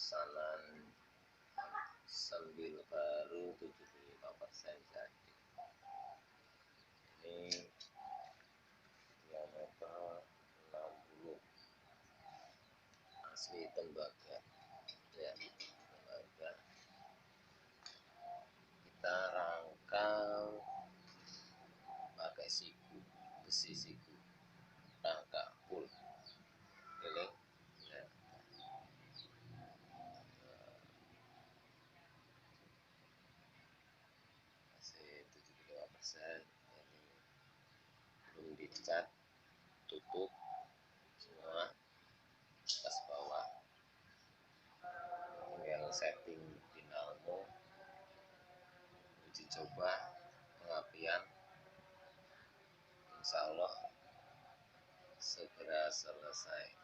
pesanan sambil baru 75% jadi. Ini diameter 60, asli tembaga ya, tembaga. Kita rangkang pakai siku, besi siku, rangka full ini ya. Masih 75%, ini belum dicat, tutup semua atas bawah, tinggal setting dinamo, uji coba pengapian, insya Allah segera selesai.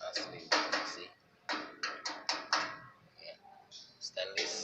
Asli bersih ya, stainless